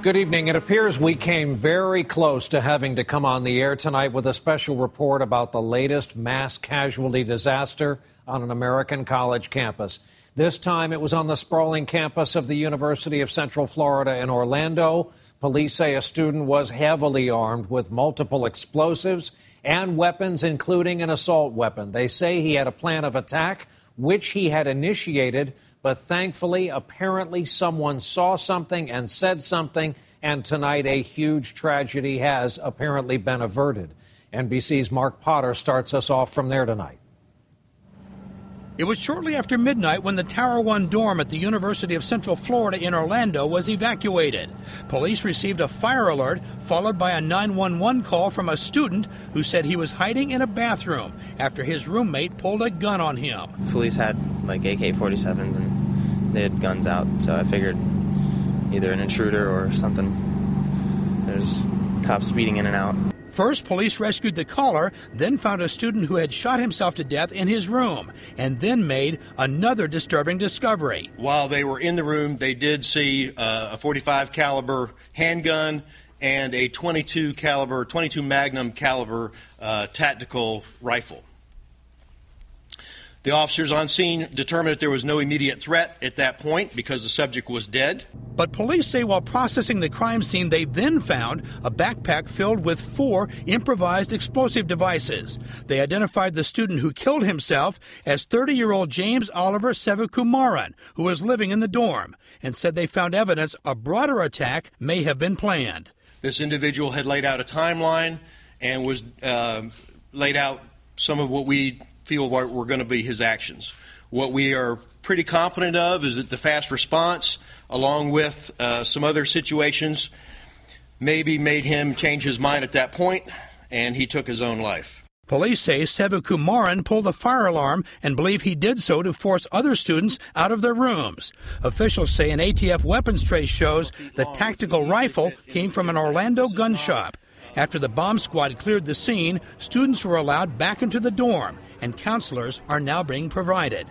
Good evening. It appears we came very close to having to come on the air tonight with a special report about the latest mass casualty disaster on an American college campus. This time it was on the sprawling campus of the University of Central Florida in Orlando. Police say a student was heavily armed with multiple explosives and weapons, including an assault weapon. They say he had a plan of attack, which he had initiated, but thankfully, apparently someone saw something and said something, and tonight a huge tragedy has apparently been averted. NBC's Mark Potter starts us off from there tonight. It was shortly after midnight when the Tower 1 dorm at the University of Central Florida in Orlando was evacuated. Police received a fire alert, followed by a 911 call from a student who said he was hiding in a bathroom after his roommate pulled a gun on him. Police had like AK-47s and they had guns out, so I figured either an intruder or something. There's cops speeding in and out. First, police rescued the caller, then found a student who had shot himself to death in his room, and then made another disturbing discovery. While they were in the room, they did see a .45 caliber handgun and a .22 Magnum caliber tactical rifle. The officers on scene determined that there was no immediate threat at that point because the subject was dead. But police say while processing the crime scene, they then found a backpack filled with 4 improvised explosive devices. They identified the student who killed himself as 30-year-old James Oliver Seevakumaran, who was living in the dorm, and said they found evidence a broader attack may have been planned. This individual had laid out a timeline and was laid out some of what we feel were going to be his actions. What we are pretty confident of is that the fast response, along with some other situations, maybe made him change his mind at that point, and he took his own life. Police say Seevakumaran pulled the fire alarm and believe he did so to force other students out of their rooms. Officials say an ATF weapons trace shows the tactical rifle came from an Orlando gun shop. After the bomb squad cleared the scene, students were allowed back into the dorm, and counselors are now being provided.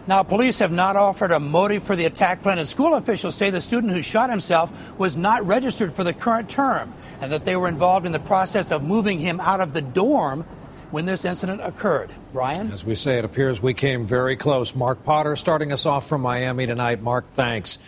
Now, police have not offered a motive for the attack plan, and school officials say the student who shot himself was not registered for the current term and that they were involved in the process of moving him out of the dorm when this incident occurred. Brian? As we say, it appears we came very close. Mark Potter starting us off from Miami tonight. Mark, thanks.